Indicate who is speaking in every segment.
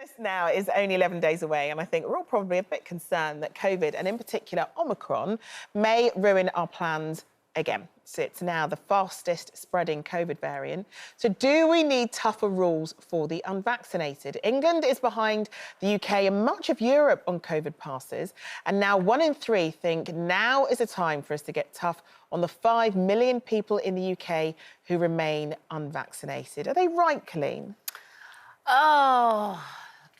Speaker 1: This now is only 11 days away, and I think we're all probably a bit concerned that COVID, and in particular Omicron, may ruin our plans again. So it's now the fastest spreading COVID variant. So do we need tougher rules for the unvaccinated? England is behind the UK and much of Europe on COVID passes, and now 1 in 3 think now is the time for us to get tough on the 5 million people in the UK who remain unvaccinated. Are they right, Colleen?
Speaker 2: Oh,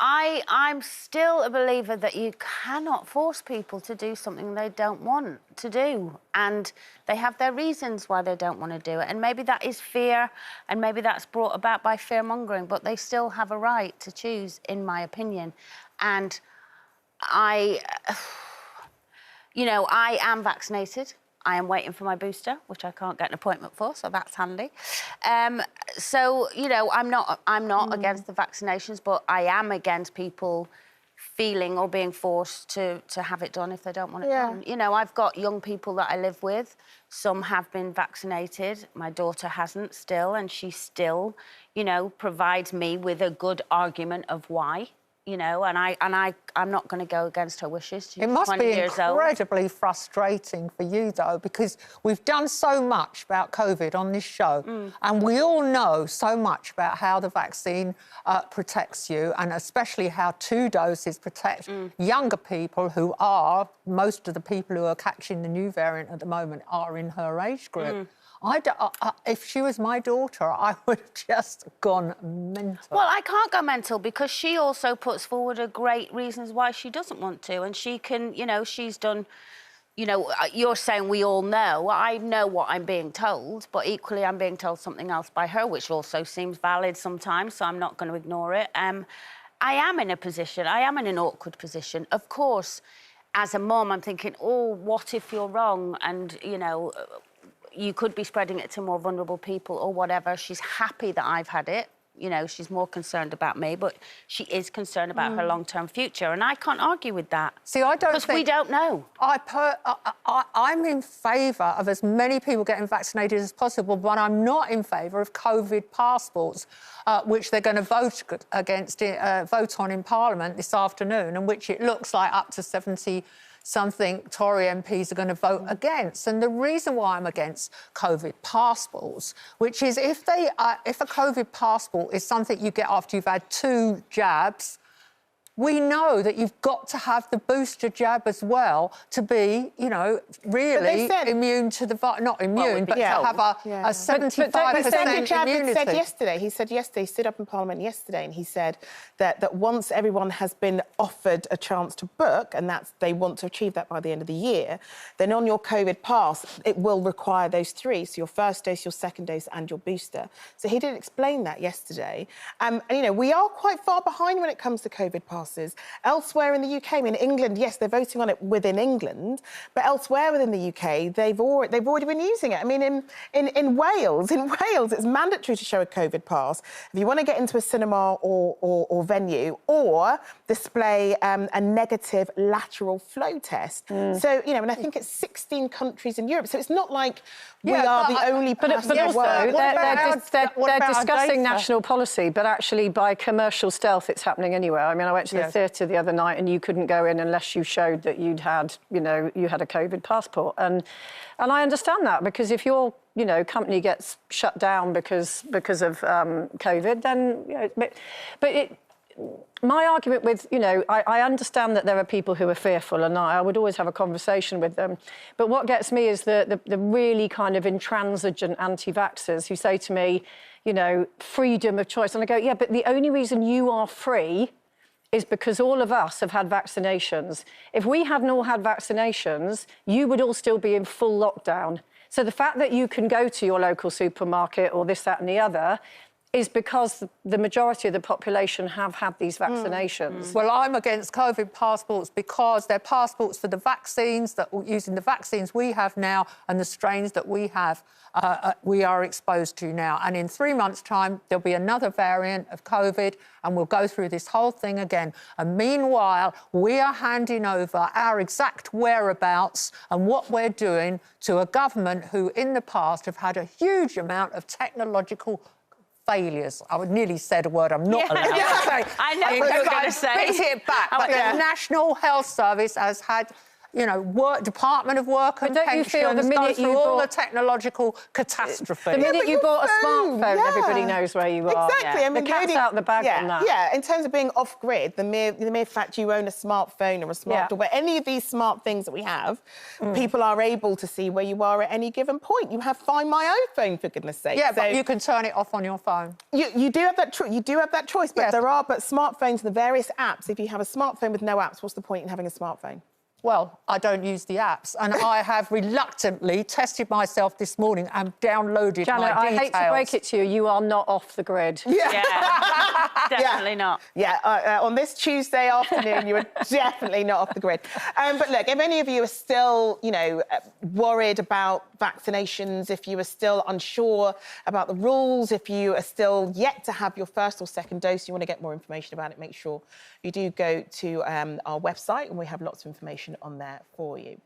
Speaker 2: I'm still a believer that you cannot force people to do something they don't want to do. And they have their reasons why they don't want to do it. And maybe that is fear, and maybe that's brought about by fear-mongering, but they still have a right to choose, in my opinion. And I am vaccinated. I am waiting for my booster, which I can't get an appointment for, so that's handy. I'm not against the vaccinations, but I am against people feeling or being forced to have it done if they don't want it done. You know, I've got young people that I live with. Some have been vaccinated. My daughter hasn't still, and she still, provides me with a good argument of why. And I'm not going to go against her wishes. She's
Speaker 3: it must
Speaker 2: 20
Speaker 3: be
Speaker 2: years old.
Speaker 3: incredibly frustrating for you, though, because we've done so much about COVID on this show, and we all know so much about how the vaccine protects you, and especially how 2 doses protect younger people who are, most of the people who are catching the new variant at the moment are in her age group. If she was my daughter, I would have just gone mental.
Speaker 2: Well, I can't go mental because she also puts forward a great reasons why she doesn't want to. And she can, she's done, you're saying we all know. I know what I'm being told, but equally I'm being told something else by her, which also seems valid sometimes, so I'm not going to ignore it. I am in an awkward position. Of course, as a mum, I'm thinking, oh, what if you're wrong? And, you could be spreading it to more vulnerable people or whatever. She's happy that I've had it. She's more concerned about me, but she is concerned about her long-term future, and I can't argue with that.
Speaker 3: See, I don't think...
Speaker 2: Because we don't know.
Speaker 3: I'm in favour of as many people getting vaccinated as possible, but I'm not in favour of COVID passports, which they're going to vote on in Parliament this afternoon, and which it looks like up to 70-something Tory MPs are going to vote against. And the reason why I'm against COVID passports, which is if a COVID passport is something you get after you've had 2 jabs, we know that you've got to have the booster jab as well to be, really immune to the virus. Not immune, but to have a 75% immunity.
Speaker 1: He said yesterday, he stood up in Parliament yesterday, and he said that once everyone has been offered a chance to book, and they want to achieve that by the end of the year, then on your COVID pass, it will require those 3, so your first dose, your second dose, and your booster. So he did explain that yesterday. And, we are quite far behind when it comes to COVID passes. Elsewhere in the UK, I mean, England, yes, they're voting on it within England, but elsewhere within the UK, they've already been using it. I mean, in Wales, it's mandatory to show a COVID pass if you want to get into a cinema or venue, or display a negative lateral flow test. So, and I think it's 16 countries in Europe, so it's not like we are the only person in the world.
Speaker 4: They're discussing national policy, but actually by commercial stealth it's happening anywhere. I mean, I went to the theatre the other night and you couldn't go in unless you showed that you had a COVID passport. And I understand that, because if your company gets shut down because of COVID, then my argument with, I understand that there are people who are fearful, and I would always have a conversation with them. But what gets me is the really kind of intransigent anti-vaxxers who say to me, freedom of choice. And I go, yeah, but the only reason you are free is because all of us have had vaccinations. If we hadn't all had vaccinations, you would all still be in full lockdown. So the fact that you can go to your local supermarket or this, that and the other is because the majority of the population have had these vaccinations.
Speaker 3: Well, I'm against COVID passports because they're passports for the vaccines, using the vaccines we have now and the strains that we are exposed to now. And in 3 months' time, there'll be another variant of COVID, and we'll go through this whole thing again. And meanwhile, we are handing over our exact whereabouts and what we're doing to a government who, in the past, have had a huge amount of technological failures. I would nearly said a word I'm not allowed to say.
Speaker 2: I know what you're going to say.
Speaker 3: Beat it back. But the National Health Service has had, you know, Department of Work and
Speaker 4: don't you feel
Speaker 3: Pensions
Speaker 4: the minute
Speaker 3: goes through
Speaker 4: you
Speaker 3: all
Speaker 4: bought-
Speaker 3: the technological catastrophe.
Speaker 4: The minute you
Speaker 1: your
Speaker 4: bought a
Speaker 1: phone,
Speaker 4: smartphone, everybody knows where you are.
Speaker 1: Exactly. I mean,
Speaker 4: the cat's out the bag on that.
Speaker 1: Yeah, in terms of being off-grid, the mere fact you own a smartphone or a smart door, any of these smart things that we have, people are able to see where you are at any given point. You have Find My iPhone, for goodness sake.
Speaker 3: Yeah, but you can turn it off on your phone.
Speaker 1: You do have that choice, but but smartphones, the various apps, if you have a smartphone with no apps, what's the point in having a smartphone?
Speaker 3: Well, I don't use the apps, and I have reluctantly tested myself this morning and downloaded
Speaker 4: Janet,
Speaker 3: my details.
Speaker 4: I hate to break it to you, you are not off the grid.
Speaker 2: Yeah, definitely not.
Speaker 1: Yeah, on this Tuesday afternoon, you are definitely not off the grid. But look, if any of you are still, you know, worried about vaccinations, if you are still unsure about the rules, if you are still yet to have your first or second dose, you want to get more information about it, make sure you do go to our website, and we have lots of information on there for you.